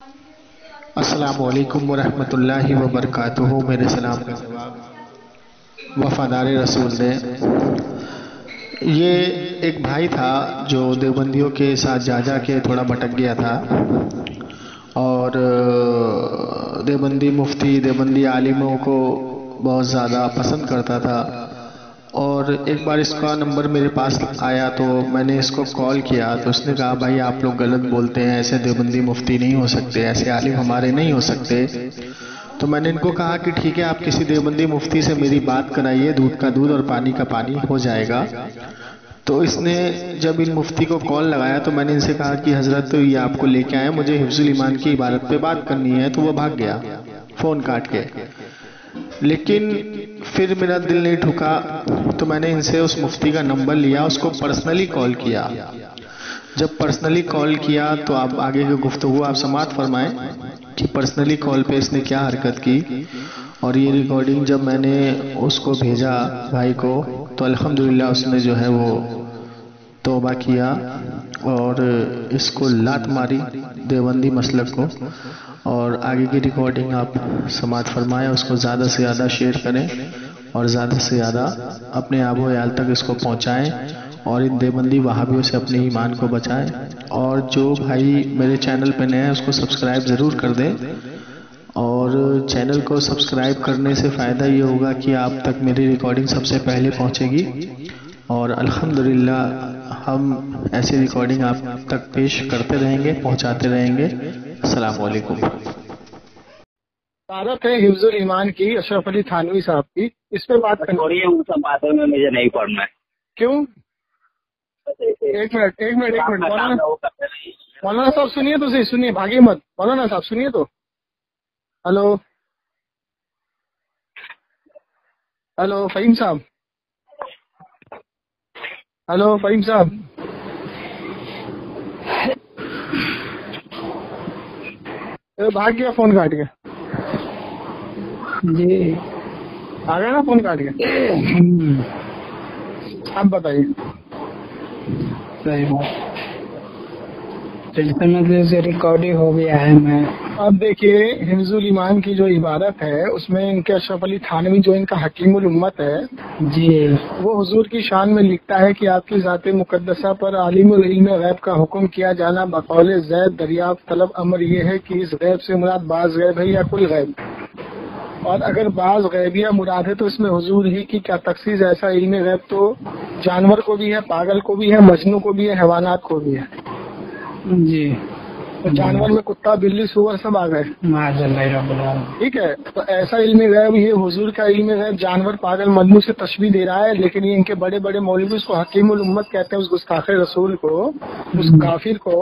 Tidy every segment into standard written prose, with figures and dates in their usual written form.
अस्सलामुअलैकुम वरहमतुल्लाहि वबरकातुहू। मेरे सलाम का जवाब वफादार रसूल ने। ये एक भाई था जो देवबंदियों के साथ जा जा के थोड़ा भटक गया था और देवबंदी मुफ्ती देवबंदी आलिमों को बहुत ज़्यादा पसंद करता था। और एक बार इसका नंबर मेरे पास आया तो मैंने इसको कॉल किया तो उसने कहा भाई आप लोग गलत बोलते हैं, ऐसे देवबंदी मुफ्ती नहीं हो सकते, ऐसे आलिम हमारे नहीं हो सकते। तो मैंने इनको कहा कि ठीक है आप किसी देवबंदी मुफ्ती से मेरी बात कराइए, दूध का दूध और पानी का पानी हो जाएगा। तो इसने जब इन मुफ्ती को कॉल लगाया तो मैंने इनसे कहा कि हजरत ये आपको लेके आए, मुझे हिफ्जुल ईमान की इबारत पे बात करनी है। तो वो भाग गया फोन काट के। लेकिन फिर मेरा दिल नहीं ठुका तो मैंने इनसे उस मुफ्ती का नंबर लिया, उसको पर्सनली कॉल किया। जब पर्सनली कॉल किया तो आप आगे की गुफ्तगू आप समाअत फरमाएं कि पर्सनली कॉल पे इसने क्या हरकत की। और ये रिकॉर्डिंग जब मैंने उसको भेजा भाई को तो अल्हम्दुलिल्लाह उसने जो है वो तौबा किया और इसको लात मारी देवबंदी मसलक को। और आगे की रिकॉर्डिंग आप समाअत फरमाएं, उसको ज़्यादा से ज़्यादा शेयर करें और ज़्यादा से ज़्यादा अपने आबो याल तक इसको पहुँचाएं और इन देवबंदी वहाबियों से अपने ईमान को बचाएं। और जो भाई मेरे चैनल पे नए हैं उसको सब्सक्राइब ज़रूर कर दें। और चैनल को सब्सक्राइब करने से फ़ायदा ये होगा कि आप तक मेरी रिकॉर्डिंग सबसे पहले पहुंचेगी और अल्हम्दुलिल्लाह हम ऐसी रिकॉर्डिंग आप तक पेश करते रहेंगे, पहुंचाते रहेंगे। अस्सलाम वालेकुम। भारत है हिफ्जुल ईमान की अशरफ अली थानवी साहब की, इस पे बात करनी। छोड़िए उन सब बातों में, मुझे नहीं पढ़ना है। क्यों? एक मिनट मौलाना साहब सुनिए तो सही, सुनिए, भागिए मत। मौलाना साहब सुनिए तो। हेलो हेलो फहीम साहब, हेलो फहीम साहब। भाग गया, फोन काट गया जी। आ गया ना, फोन काट गया। अब बताइए। सही बात, से रिकॉर्डिंग हो गया है। मैं अब देखिए, हिफ्जुल ईमान की जो इबारत है उसमें इनके अशरफ अली थानवी जो इनका हकीमुल उम्मत है जी, वो हुजूर की शान में लिखता है कि आपकी ज़ात मुकद्दसा पर आलिमुल इल्म गैब का हुक्म किया जाना बकौल ज़ैद दरियाफ्त तलब अमर ये है कि इस गैब से मुराद बाज गैब है या कुल गैब। और अगर बाज गैबिया मुराद है तो इसमें हुजूर ही की क्या तखसीस। ऐसा इल्म गैब तो जानवर को भी है, पागल को भी है, मजनू को भी है, हैवानात को भी है। जी, तो जानवर में कुत्ता बिल्ली सूअर सब आ गए। माशाअल्लाह। ठीक है, तो ऐसा इल्म गैब, ये हुजूर का इल्म गैब जानवर पागल मजनू से तशबीह दे रहा है। लेकिन ये इनके बड़े बड़े मौलवी उसको हकीमुल उम्मत कहते हैं, उस गुस्ताखे रसूल को, उस काफिर को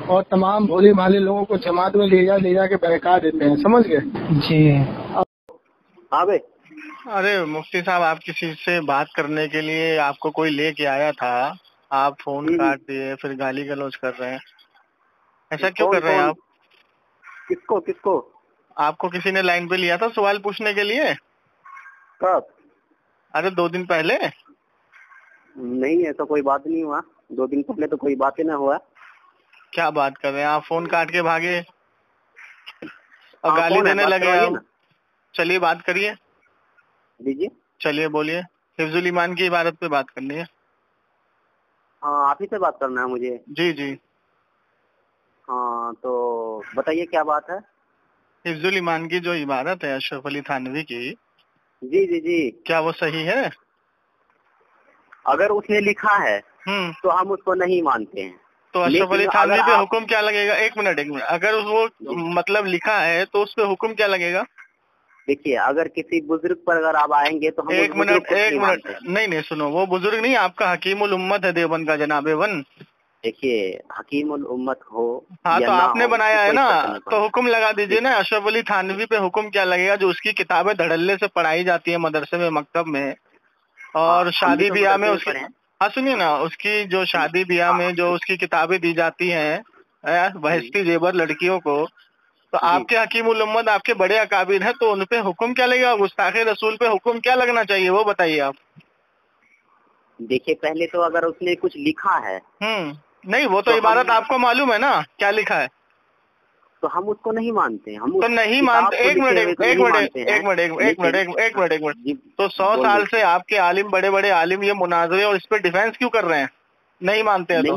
और तमाम भोले भाले लोगों को जमात में ले जा के बहका देते हैं। समझ गए जी। हाँ भाई, अरे मुफ्ती साहब, आप किसी से बात करने के लिए आपको कोई लेके आया था, आप फोन काट दिए, फिर गाली गलौज कर रहे हैं। ऐसा क्यों कर रहे हैं आप? किसको किसको? आपको किसी ने लाइन पे लिया था सवाल पूछने के लिए? कब? अरे 2 दिन पहले। नहीं, ऐसा कोई बात नहीं हुआ। 2 दिन पहले तो कोई बात ही ना हुआ। क्या बात कर रहे हैं आप? फोन काट के भागे और गाली कौन है? देने बात लगे करवाइए आप। ना। चलिए बात करिए, दीजिए। चलिए बोलिए। हिफ्जुल ईमान की इबारत पे बात करनी है। हाँ, आप ही से बात करना है मुझे। जी जी। हाँ, तो बताइए क्या बात है। हिफ्जुल ईमान की जो इबारत है अशरफ अली थानवी की, जी जी जी। क्या वो सही है? अगर उसने लिखा है तो हम उसको नहीं मानते हैं। तो अशरफ अली लेकिन थानवी अगर पे आप- हुक्म क्या लगेगा? एक मिनट। अगर वो मतलब लिखा है तो उस पे हुक्म क्या लगेगा? देखिए, अगर किसी बुजुर्ग पर अगर आप आएंगे तो हम एक उस बुजुर्ग को नहीं मिनट, मानते। नहीं सुनो, वो बुजुर्ग नहीं, आपका हकीमुल उम्मत है देवबंद का, जनाबे वन। देखिए, हकीमुल उम्मत हो हाँ, या तो ना आपने हो, बनाया है कोई ना, फर्क नहीं तो पड़ता। हुक्म लगा दीजिए ना। अशरफ अली थानवी पे हुक्म क्या लगेगा जो उसकी किताबें धड़ल्ले से पढ़ाई जाती है मदरसे में, मकतब में, और हम भी शादी तो ब्याह में मदरसे में उसकी। पढ़े हैं। हाँ सुनिए ना, उसकी जो शादी ब्याह में जो उसकी किताबें दी जाती हैं बहस्ती जेबर लड़कियों को, तो आपके हकीमुल उम्मत, आपके बड़े अकाबिर हैं, तो उन पे हुक्म क्या लगेगा? गुस्ताखे रसूल पे हुक्म क्या लगना चाहिए वो बताइए आप। देखिए, पहले तो अगर उसने कुछ लिखा है नहीं, वो तो इबारत हम आपको मालूम है ना क्या लिखा है। तो हम उसको नहीं मानते। हम तो नहीं मानते। एक मिनट तो 100 साल से आपके आलिम, बड़े बड़े आलिम ये मुनाजरे और इस पर डिफेंस क्यों कर रहे हैं? नहीं मानते हैं तो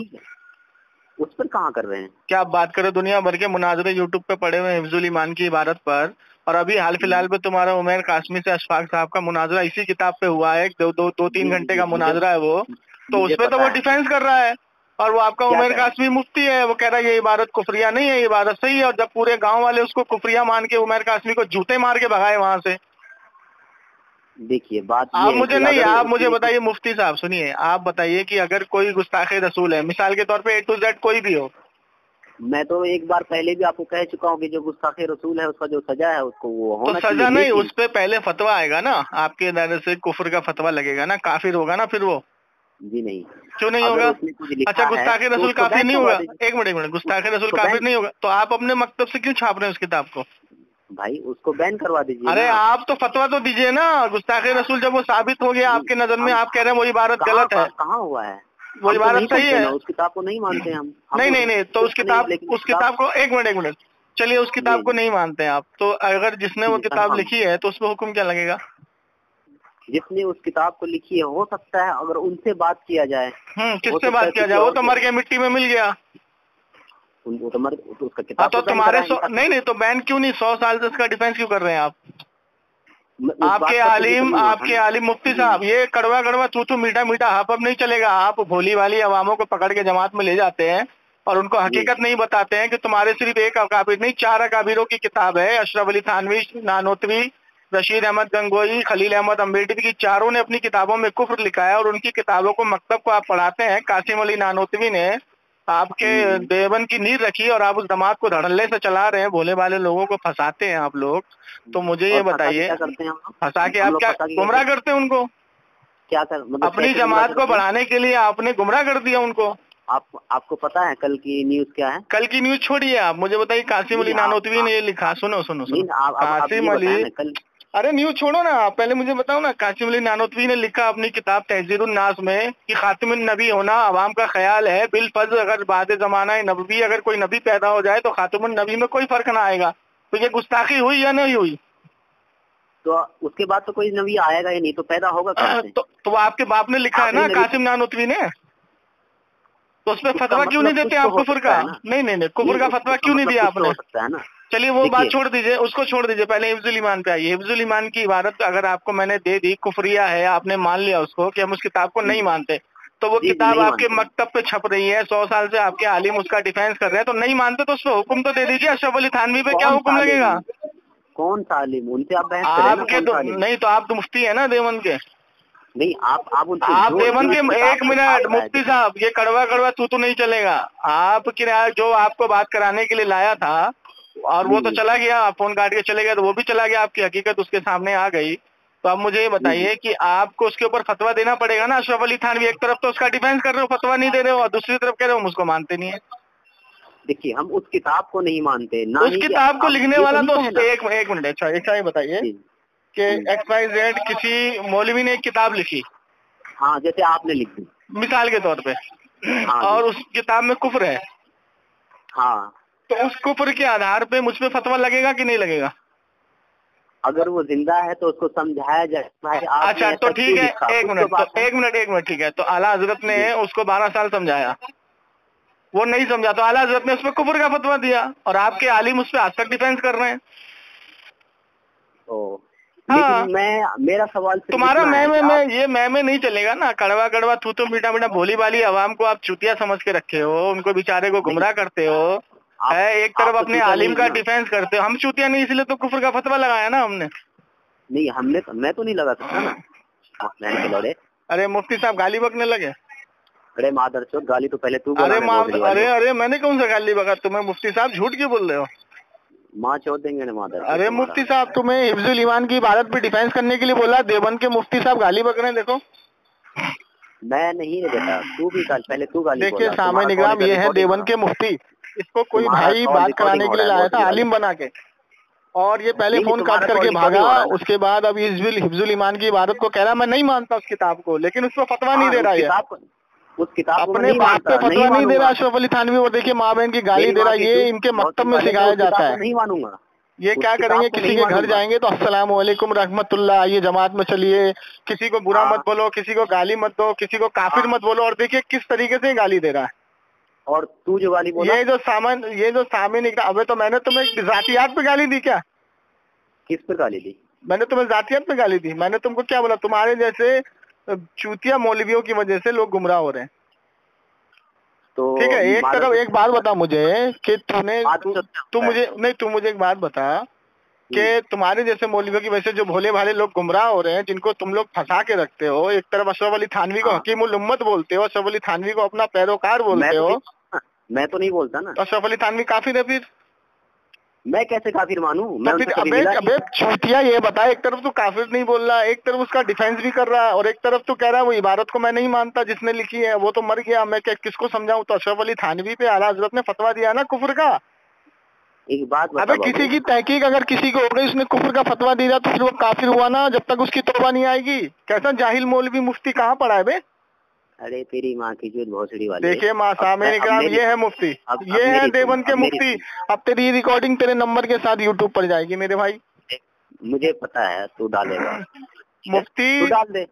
उस पर कहाँ कर रहे हैं? क्या आप बात करें, दुनिया भर के मुनाजरे यूट्यूब पे पड़े हुए हैं हिफ्जुल ईमान की इबारत पर। और अभी हाल फिलहाल में तुम्हारा उमैर कासमी से अशफाक साहब का मुनाजरा इसी किताब पे हुआ है, 2-3 घंटे का मुनाजरा है वो, तो उसपे तो वो डिफेंस कर रहा है। और वो आपका उमैर कासमी मुफ्ती है, वो कह रहा है ये इबारत कुफरिया नहीं है, ये इबारत सही है। और जब पूरे गांव वाले उसको कुफरिया मान के उमैर कासमी को जूते मार के भगाए वहां से। देखिए बात आप मुझे नहीं, आप मुझे बताइए मुफ्ती साहब, सुनिए, आप बताइए कि अगर कोई गुस्ताखे रसूल है, मिसाल के तौर पे A to Z कोई भी हो, मैं तो एक बार पहले भी आपको कह चुका हूँ कि जो गुस्ताखे रसूल है उसका जो सजा है उसको वो होना तो सजा नहीं, उस पे पहले फतवा आएगा ना, आपके दायरे से कुफर का फतवा लगेगा ना, काफिर होगा ना फिर वो। जी नहीं, क्यों नहीं होगा? अच्छा, गुस्ताखे रसूल काफिर नहीं होगा? एक मिनट, गुस्ताखे रसूल काफिर नहीं होगा तो आप अपने मकतब से क्यों छाप रहे हैं उस किताब को? भाई उसको बैन करवा दीजिए। अरे आप तो फतवा तो दीजिए ना। गुस्ताखे रसूल जब वो साबित हो गया आपके नजर में, आप कह रहे हैं वो इबारत गलत है, कहाँ हुआ है? वो इबारत सही है, उस किताब को नहीं मानते हम। नहीं, तो उस किताब को एक मिनट, चलिए उस किताब को नहीं मानते हैं आप, तो अगर जिसने वो किताब लिखी है तो उस पर हुक्म क्या लगेगा? जिसने उस किताब को लिखी है, हो सकता है अगर उनसे बात किया जाए। किससे बात किया जाए? वो तो मर के मिट्टी में मिल गया, वो तो मर, तो उसका किताब तो तुम्हारे नहीं तो बैन क्यों नहीं? 100 साल से इसका डिफेंस क्यों कर रहे हैं आप? आपके आलिम मुफ्ती साहब, ये कड़वा थू मीठा मीठा हप नहीं चलेगा। आप भोली वाली अवामों को पकड़ के जमात में ले जाते हैं और उनको हकीकत नहीं बताते हैं कि तुम्हारे सिर्फ एक अकाबिर नहीं 4 अकाबिरों की किताब है। अशरफ अली थानवी, नानोतवी, रशीद अहमद गंगोई, खलील अहमद अम्बेडकरी की चारों ने अपनी किताबों में कुफ्र लिखा है और उनकी किताबों को मकतब को आप पढ़ाते हैं। कासिम अली नानोतवी ने आपके देवबंद की नींव रखी और आप उस जमात को धड़ल्ले से चला रहे हैं, भोले वाले लोगों को फंसाते हैं आप लोग। तो मुझे ये बताइए, फंसा के आप क्या गुमराह करते हैं उनको? क्या कर मतलब अपनी जमात को बढ़ाने के लिए आपने गुमराह कर दिया उनको। आपको पता है कल की न्यूज क्या है? कल की न्यूज छोड़िए, आप मुझे बताइए। कासिम अली नानोतवी ने ये लिखा, सुनो कासिम अली, अरे न्यूज छोड़ो ना, पहले मुझे बताओ ना। कासिम अली नानोतवी ने लिखा अपनी किताब तहजीरुन नास में कि खातिमुन नबी होना अवाम का ख्याल है, बिल फर्ज अगर बाद जमाना नबी अगर कोई नबी पैदा हो जाए तो खातिमुन नबी में कोई फर्क ना आएगा। तो ये गुस्ताखी हुई या नहीं हुई? तो उसके बाद तो कोई नबी आएगा ही नहीं, तो पैदा होगा कैसे? तो आपके बाप ने लिखा है ना, कासिम नानोतवी ने, तो उसमें फतवा क्यों नहीं देते आप कुफर का? नहीं, कुफर का फतवा क्यों नहीं दिया आपने? सकता है ना। चलिए वो बात छोड़ दीजिए, उसको छोड़ दीजिए, पहले हिफ्जुल ईमान पे आइए। हिफ्जुल ईमान की इबारत अगर आपको मैंने दे दी, कुफरिया है, आपने मान लिया उसको कि हम उस किताब को नहीं मानते, तो वो किताब आपके मकतब पे छप रही है, 100 साल से आपके आलिम उसका डिफेंस कर रहे हैं, तो नहीं मानते तो उस पर हुक्म तो दे दीजिए। अशरफ अली थानवी पे क्या हुक्म लगेगा? कौन सा आलिम? उनसे आप बहस आपके नहीं तो आप तो मुफ्ती है ना देवबंद के। नहीं, आप देवबंद के, एक मिनट मुफ्ती साहब, ये कड़वा तू नहीं चलेगा। आप जो आपको बात कराने के लिए लाया था और वो तो चला गया, आप फोन काट के चले गए तो वो भी चला गया, आपकी हकीकत उसके सामने आ गई। तो अब मुझे ये बताइए कि आपको उसके ऊपर फतवा देना पड़ेगा ना। अशरफ अली थानवी एक तरफ तो उसका डिफेंस कर रहे हो, फतवा नहीं दे रहे हो, और दूसरी तरफ कह रहे हो हम उसको मानते नहीं है। देखिए, हम उस किताब को नहीं मानते ना, उस किताब को लिखने वाला तो एक मिनट, अच्छा ये बताइए कि XYZ किसी मौलवी ने एक किताब लिखी, हाँ, जैसे आपने लिख दी मिसाल के तौर पे, और उस किताब में कुफ्र है, हाँ, तो उस कुफ्र के आधार पे मुझ पे फतवा लगेगा कि नहीं लगेगा? अगर वो जिंदा है तो उसको समझाया जाए। अच्छा तो ठीक है, एक मिनट ठीक है। तो आला हजरत ने उसको 12 साल समझाया, वो नहीं समझा तो आला हजरत ने उस पर कुफ्र का फतवा दिया और आपके आलिम उस पर आज तक डिफेंस कर रहे हैं। हाँ, मेरा सवाल तुम्हारा मैं नहीं चलेगा ना। कड़वा थू मीठा भोली भाली आवाम को आप चुतिया समझ के रखे हो, उनको बेचारे को गुमराह करते हो, एक तरफ अपने आलिम का डिफेंस करते हो। हम चुतिया नहीं, इसलिए तो कुफ्र का फतवा लगाया ना हमने। नहीं, मैं तो नहीं लगा सकता ना। अरे मुफ्ती साहब गाली बकने लगे। अरे मादर चौथ, गाली तो पहले तू। अरे मैंने कौन सा गाली बका तुम्हें? मुफ्ती साहब झूठ क्यों बोल रहे हो? माँ चौथ देंगे ना मादर। अरे मुफ्ती साहब, तुम्हें हिफ्जुल ईमान की इबारत पे डिफेंस करने के लिए बोला, देवबंद के मुफ्ती साहब गाली बक रहे हैं। देखो, मैं नहीं देता, तू भी पहले तू गाली। देखिए सामने निगराम ये है देवबंद के मुफ्ती, इसको कोई भाई बात कराने के लिए लाया था आलिम बना के, और ये पहले फोन काट करके भागा। उसके बाद अब हिफ्जुल ईमान की इबारत को कह रहा मैं नहीं मानता उस किताब को, लेकिन उसको फतवा नहीं दे रहा है। उस किताब को अपने नहीं बाप मानता, पे फतवा नहीं दे रहा मानूंगा। अशरफ अली थानवी, और देखिए माँ बहन की गाली मेरी दे रहा माँ है, की ये झूठ इनके बहुत मकतब में वाले सिखाया उस किताब जाता को है। नहीं मानूंगा। ये उस क्या किताब करेंगे, को किसी नहीं के घर मानूंगा। जाएंगे तो अस्सलाम वालेकुम रहमतुल्लाह, आइए जमात में चलिए, किसी को बुरा हाँ। मत बोलो, किसी को गाली मत दो, किसी को काफिर हाँ। मत बोलो, और देखिए किस तरीके से गाली दे रहा है। और तू जो गाली बोला, ये जो सामने निकला, अबे तो मैंने तुम्हें जातियात पे गाली दी क्या? किस पर गाली दी? मैंने तुम्हें जातियात पे गाली दी? मैंने तुमको क्या बोला? तुम्हारे जैसे चूतिया मौलवियों की वजह से लोग गुमराह हो रहे हैं। तो ठीक है, एक तरफ एक बात बता मुझे कि तू मुझे एक बात बता कि तुम्हारे जैसे मौलवियों की वजह से जो भोले भाले लोग गुमराह हो रहे हैं, जिनको तुम लोग फंसा के रखते हो, एक तरफ अशरफ अली थानवी को हकीमुल उम्मत बोलते हो, अशरफ अली थानवी को अपना पैरोकार बोलते हो। मैं तो नहीं बोलता ना। तो अशरफ अली थानवी काफिर है फिर? मैं कैसे काफिर मानूं? मैं तो उनसे फिर कभी मिला अबे छूतिया, ये बता, एक तरफ तू काफिर नहीं बोल रहा है, एक तरफ उसका डिफेंस भी कर रहा है, और एक तरफ तू कह रहा है वो इबारत को मैं नहीं मानता जिसने लिखी है, वो तो मर गया, मैं किसको समझाऊं? तो अशरफ अली थानवी पे आला हजरत ने फतवा दिया ना कुफ्र का। एक बात बता अबे किसी की तहकीक अगर किसी को हो गई, उसने कुफ्र का फतवा दिया तो फिर वो काफिर हुआ ना, जब तक उसकी तौबा नहीं आएगी। कैसा जाहिल मौलवी मुफ्ती कहाँ पढ़ा है बे? अरे तेरी माँ की जो भोसड़ी वाले। देखिए माँ सामने इकराम, ये है मुफ्ती, ये है देवबंद के मुफ्ती। अब तेरी रिकॉर्डिंग तेरे नंबर के साथ यूट्यूब पर जाएगी मेरे भाई। मुझे पता है तू डालेगा। मुफ्ती तू डाल दे।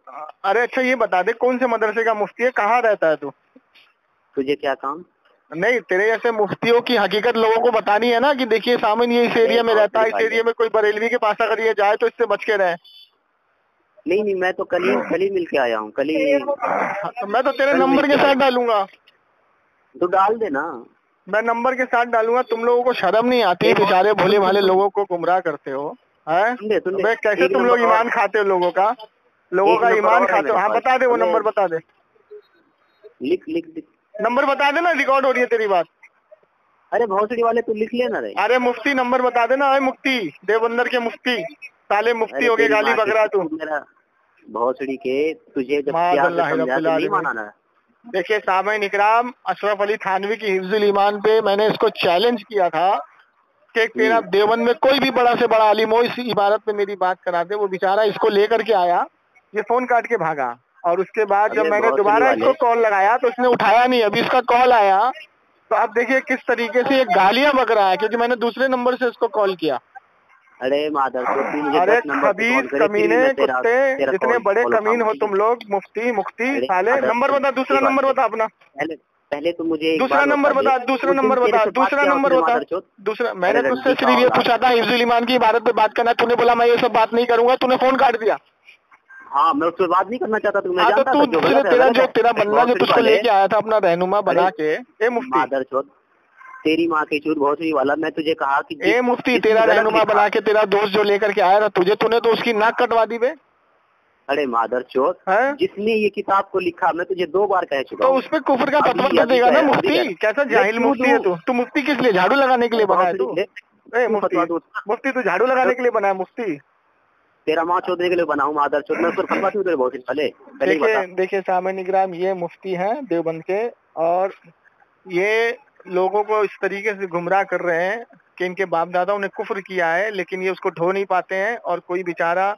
अरे अच्छा ये बता दे, कौन से मदरसे का मुफ्ती है, कहाँ रहता है तू? तुझे क्या काम? नहीं, तेरे जैसे मुफ्तियों की हकीकत लोगों को बतानी है ना, कि देखिए सामने ये इस एरिया में रहता है, इस एरिया में कोई बरेलवी के पास अगर ये जाए तो इससे बच के रहे। नहीं, मैं तो कल ही मिल के आया हूँ, कल ही। मैं तो तेरे नंबर के साथ डालूंगा। तो डाल दे ना। मैं नंबर के साथ डालूंगा। तुम लोगों को शर्म नहीं आती? बेचारे भोले भाले लोगों को गुमराह करते हो, है? कैसे तुम लोग ईमान खाते हो लोगों का ईमान खाते हो? हाँ बता दे, वो नंबर बता दे। लिख नंबर बता दे ना, रिकॉर्ड हो रही है तेरी बात। अरे भोसड़ी वाले तू लिख लेना रे। अरे मुफ्ती नंबर बता देना। अरे मुफ्ती देवबंदर के मुफ्ती, साले मुफ्ती हो गए, गाली बक रहा तू मेरा भोसड़ी के। तुझे जब नहीं माना ना। देखिए सामईन इकराम, अशरफ अली थानवी की हिफ्जुल ईमान पे मैंने इसको चैलेंज किया था कि तेरा देवबंद में कोई भी बड़ा से बड़ा आलिम हो, इस इबारत पे मेरी बात करा दे। वो बेचारा इसको लेकर के आया, ये फोन काट के भागा, और उसके बाद जब मैंने दोबारा इसको कॉल लगाया तो इसने उठाया नहीं। अभी इसका कॉल आया तो आप देखिए किस तरीके से ये गालियां बक रहा है, क्योंकि मैंने दूसरे नंबर से इसको कॉल किया। अरे मादर, अरे खबीर कमीने कुत्ते, जितने बड़े कमीन हो तुम लोग, मुफ्ती साले। नंबर बता, दूसरा नंबर बता अपना। पहले तो मुझे दूसरा नंबर बता, दूसरा नंबर बता, दूसरा नंबर बता, दूसरा। मैंने तुझसे सिर्फ ये पूछा था हिफ्जुल ईमान की इबारत पे बात करना, तूने बोला मैं ये सब बात नहीं करूंगा, तूने फोन काट दिया। हाँ, मैं उससे बात नहीं करना चाहता। तू तेरा बंदा जो तुझको लेके आया था अपना रहनुमा बना के, ए मुफ्ती मादर चौथ, तेरी माँ की चूत भोसड़ी वाला, मैं तुझे कहा कि ए मुफ्ती, तेरा रहनुमा बना के तेरा दोस्त जो लेकर के आया था तुझे, तूने तो उसकी नाक कटवा दी बे। अरे मादर चौथ, जिसने ये किताब को लिखा, मैं तुझे 2 बार कह चुका हूँ। तो उसपे कुफ्र का फतवा तो देगा ना मुफ्ती। कैसा जाहिल मुफ्ती है तू मुफ्ती किस लिए? झाड़ू लगाने के लिए बना है तू? मुफ्ती तू झाड़ू लगाने के लिए बना है मुफ्ती? तेरा माँ चोदने के लिए बनाऊं मादर चोद? मैं उस पर फतवा क्यों दे बहुत पहले? देखिए सामईन इकराम, ये मुफ्ती हैं देवबंद के, और ये लोगों को इस तरीके से गुमराह कर रहे हैं कि इनके बाप दादाओं ने कुफ्र किया है, लेकिन ये उसको ढो नहीं पाते हैं। और कोई बेचारा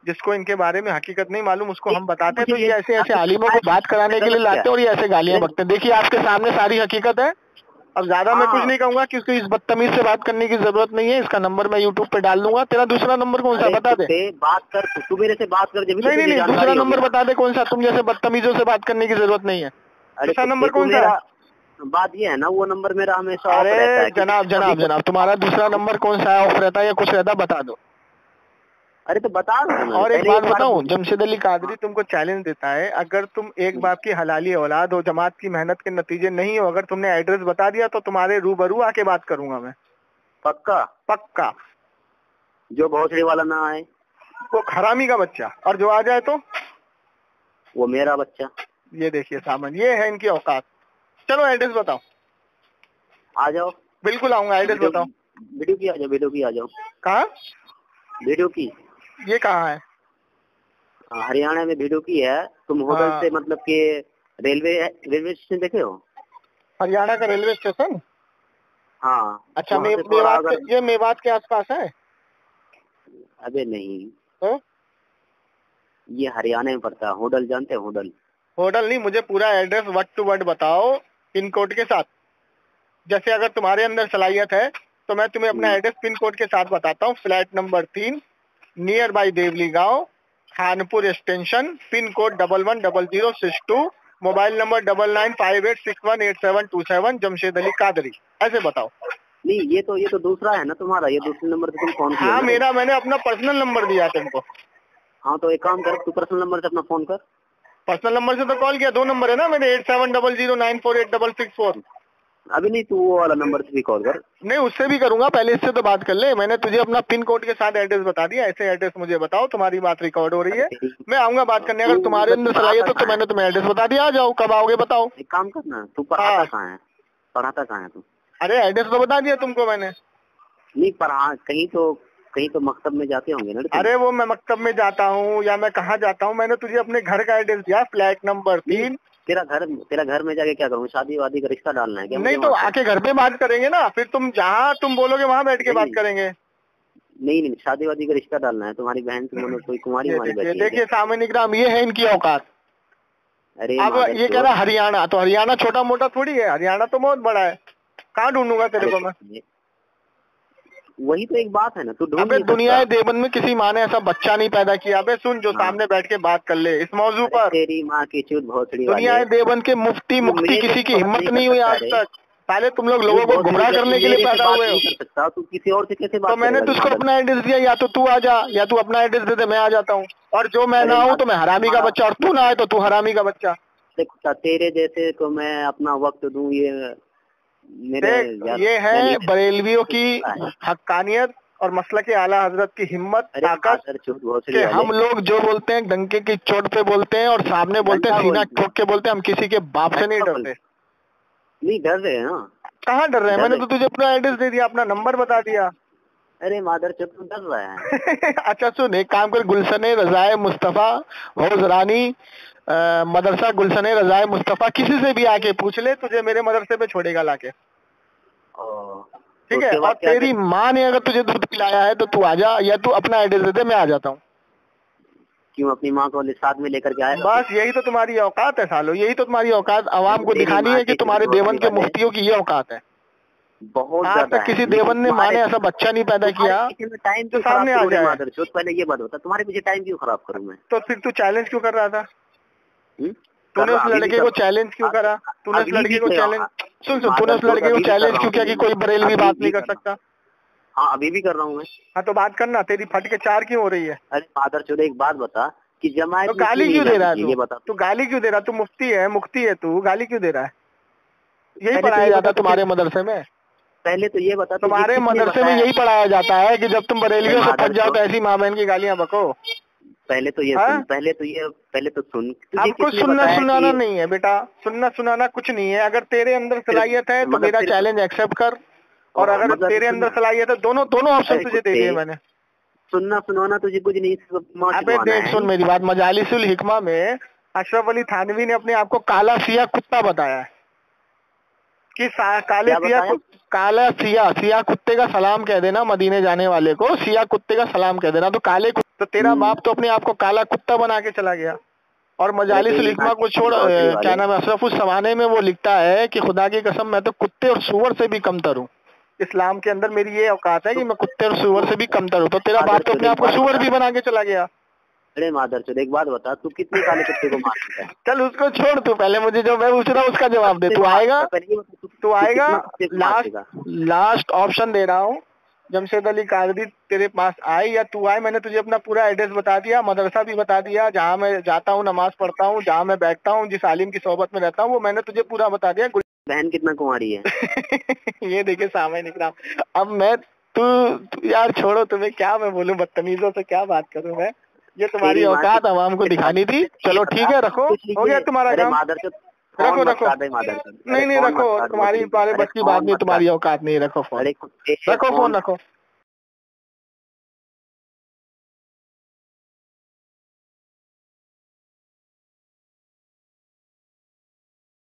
जिसको इनके बारे में हकीकत नहीं मालूम, उसको हम बताते हैं तो ये ऐसे आलिमों को बात कराने के लिए लाते हैं और ये ऐसे गालियां बकते हैं। देखिए आपके सामने सारी हकीकत है। अब ज्यादा मैं कुछ नहीं कहूंगा क्योंकि इस बदतमीज से बात करने की जरूरत नहीं है। इसका नंबर मैं यूट्यूब पे डाल दूंगा। तेरा दूसरा नंबर कौन सा बता दे? बात कर तू मेरे से बात कर। नहीं, दूसरा नंबर बता दे कौन सा। तुम जैसे बदतमीजों से बात करने की जरूरत नहीं है। दूसरा नंबर कौन सा? बात ये है ना, वो नंबर मेरा हमेशा। अरे जनाब तुम्हारा दूसरा नंबर कौन सा है? ऑफ रहता है या कुछ रहता, बता दो। अरे तो बता। और एक बात बताऊं, जमशेद अली कादरी तुमको चैलेंज देता है, अगर तुम एक बाप की हलाली औलाद हो, जमात की मेहनत के नतीजे नहीं हो, अगर तुमने एड्रेस बता दिया तो तुम्हारे रूबरू आके बात करूंगा मैं। पक्का। जो भोसड़ी वाला ना आए वो हरामी का बच्चा, और जो आ जाए तो वो मेरा बच्चा। ये देखिए सामान, ये है इनकी औकात। चलो एड्रेस बताओ। आ जाओ। बिल्कुल आऊंगा। एड्रेस बताओ। वीडियो की आ जाओ। कहाँ? वीडियो की। ये कहाँ है? हरियाणा में वीडियो की है। तुम होटल से मतलब के रेलवे स्टेशन देखे हो? हरियाणा का रेलवे स्टेशन? हाँ। अच्छा, मेवात के आसपास है? अबे नहीं, तो? ये हरियाणा में पड़ता है। होडल जानते हैं? होडल होटल नहीं, मुझे पूरा एड्रेस वर्ड टू वर्ड बताओ पिन कोड के साथ। जैसे अगर तुम्हारे अंदर सलाहियत है तो मैं तुम्हें अपना एड्रेस पिन कोड के साथ बताता हूँ। फ्लैट नंबर 3, नियर बाई देवली गांव, Khanpur extension, pin code 110062, mobile number 9958618727, Jamshed Ali Qadri. ऐसे बताओ। नहीं, ये तो दूसरा है ना तुम्हारा, ये दूसरे नंबर से तुम फोन किया। हाँ, मैंने अपना पर्सनल नंबर दिया तुमको। हाँ, तो एक काम कर, तू पर्सनल नंबर से अपना फोन कर। पर्सनल नंबर से तो कॉल किया, 2 नंबर है ना मेरे, 8700948664। अभी नहीं, तू वो वाला नंबर से भी कॉल कर। नहीं, उससे भी करूंगा, पहले इससे तो बात कर ले। मैंने तुझे अपना पिन कोड के साथ एड्रेस बता दिया, ऐसे एड्रेस मुझे बताओ, तुम्हारी बात रिकॉर्ड हो रही है, मैं आऊंगा बात करने। अगर तुम्हारे अंदर सलाहियत है तो मैंने तुम्हें एड्रेस बता दिया, आ जाओ। कब आओगे बताओ। एक काम करना, तू पढ़ाता कहाँ है? पढ़ाता कहाँ है तू? अरे एड्रेस तो बता दिया तुमको मैंने। नहीं, पढ़ा कहीं तो मकतब में जाते होंगे ना। अरे वो मैं मकतब में जाता हूँ या मैं कहाँ जाता हूँ, मैंने तुझे अपने घर का एड्रेस दिया, फ्लैट नंबर 3। तेरा घर में जाके क्या करूँ? शादी वादी का रिश्ता डालना है क्या? नहीं तो आके घर पे बात करेंगे ना, फिर तुम जहाँ तुम बोलोगे वहाँ बैठ के बात करेंगे। नहीं, शादी वादी का रिश्ता डालना है। तुम्हारी बहन से कोई कुमारी बैठी। देखिए सामने इकराम, ये है इनकी औकात। अरे अब ये कह रहा हरियाणा, तो हरियाणा छोटा मोटा थोड़ी है, हरियाणा तो बहुत बड़ा है। कहाँ ढूंढूंगा तेरे को मैं? वही तो एक बात है ना, तू ढूंढ। दुनिया देवन में किसी माँ ने ऐसा बच्चा नहीं पैदा किया। अबे सुन, जो सामने बैठ के बात कर ले इस मौजू पर। तेरी माँ की चूत भोसड़ी। दुनिया देवन के मुफ्ती किसी की हिम्मत नहीं हुई आज तक। पहले तुम लोग लोगों को गुमराह करने के लिए पैदा हुए हो। तू किसी और से कैसे बात? तो मैंने तुझको अपना एड्रेस दिया, या तो तू आ जा, या तू अपना एड्रेस दे दे, मैं आ जाता हूँ। और जो मैं ना हूँ तो मैं हरामी का बच्चा, और तू ना आए तो तू हरामी का बच्चा। तेरे जैसे को मैं अपना वक्त दूं, ये है बरेलवियों की हक्कानियत और मसलक के आला हजरत की हिम्मत, ताकत कि हम लोग जो बोलते हैं डंके की चोट पे बोलते हैं और सामने बोलते हैं, सीना ठोक के बोलते हैं। हम किसी के बाप से नहीं डरते। नहीं डर रहे हैं ना? कहाँ डर रहे हैं? मैंने तो तुझे अपना एड्रेस दे दिया, अपना नंबर बता दिया। अरे मादर चोट, तू डर रहा है। अच्छा सुन, एक काम कर, गुलशने रजाए मुस्तफा हौज रानी मदरसा गुलशने रजाए मुस्तफा, किसी से भी आके पूछ ले, तुझे मेरे मदरसे पे छोड़ेगा लाके। ठीक है? और तेरी माँ ने अगर तुझे दूध पिलाया है तो तू आ जा, या तू अपना एड्रेस दे दे, मैं आ जाता हूँ। क्यों? अपनी माँ को साथ में लेकर के आए? बस यही तो तुम्हारी औकात है सालो, यही तो तुम्हारी औकात आवाम को दिखानी है कि तुम्हारे देवन के मुफ्तियों की ये औकात है। बहुत आज तक किसी देवन ने माँ ने ऐसा बच्चा नहीं पैदा किया टाइम तो सामने आ जाए। पहले ये बात होता, तुम्हारे पीछे टाइम क्यों खराब करूँ मैं? तो फिर तू चैलेंज क्यों कर रहा था? तूने उस लड़के को चैलेंज क्यों करा? तूने उस लड़के को चैलेंज तूने उस लड़के को चैलेंज क्यों किया कि कोई बरेलवी बात नहीं कर सकता? हाँ, अभी भी कर रहा हूँ मैं। हाँ तो बात करना, तेरी फट के 4 क्यों हो रही है? अरे फादर चोदे, एक बात बता कि जमायत तो गाली क्यों दे रहा है? ये बता, तू गाली क्यों दे रहा है? तू मुफ्ती है, मुफ्ती है, तू गाली क्यों दे रहा है? यही पढ़ाया जाता है तुम्हारे मदरसे में? पहले तो ये बता, तुम्हारे मदरसे में यही पढ़ाया जाता है कि जब तुम बरेलियों से फंस जाओ तो ऐसी माँ बहन की गालियाँ बको। पहले तो सुन। अब कुछ सुनना सुनाना नहीं है बेटा, सुनना सुनाना कुछ नहीं है। अगर तेरे अंदर सलाहियत है तो मेरा चैलेंज एक्सेप्ट कर, और अगर तेरे अंदर सलाहियत है, दोनों ऑप्शन तुझे दे दिए मैंने। सुनना सुनाना तुझे कुछ नहीं। अबे देख, सुन मेरी बात, मजालिसुल हिकमा में अशरफ अली थानवी ने अपने आप को काला सिया कुत्ता बताया है कि काला सिया कुत्ते का सलाम कह देना, मदीने जाने वाले को सिया कुत्ते का सलाम कह देना। तो काले तो तेरा बाप तो अपने आप को काला कुत्ता बना के चला गया। और मजालिसुल हिकमा को छोड़, क्या नाम है, अशरफ उस ज़माने में वो लिखता है कि खुदा की कसम मैं तो कुत्ते और सूअर से भी कमतर हूँ। इस्लाम के अंदर मेरी ये औकात है कि मैं कुत्ते और सूअर से भी कमतर हूँ। तो तेरा बाप तो अपने आप को सूअर भी बना के चला गया। अरे मादर चोद, एक बात बता, तू कितने काले कुत्ते को मार चुका है? चल उसको छोड़, तू पहले मुझे जो मैं पूछ रहा हूँ उसका जवाब दे। तू आएगा लास्ट ऑप्शन दे रहा हूँ, जमशेद अली कादरी तेरे पास आए या तू आए। मैंने तुझे अपना पूरा एड्रेस बता दिया, मदरसा भी बता दिया, जहाँ मैं जाता हूँ, नमाज पढ़ता हूँ, जहाँ मैं बैठता हूँ, जिस आलिम की सोहबत में रहता हूँ, वो मैंने तुझे पूरा बता दिया। बहन कितना कुंवारी है? ये देखे सामने निकला। अब मैं तू यार छोड़ो, तुम्हें क्या मैं बोलूं, बदतमीजों से क्या बात करूं मैं? ये तुम्हारी औकात आवाम को दिखानी थी। चलो ठीक है, रखो, हो गया तुम्हारा काम। रखो नहीं रखो, तुम्हारी बस की बात नहीं, तुम्हारी औकात नहीं, रखो फोन, रखो फोन, रखो।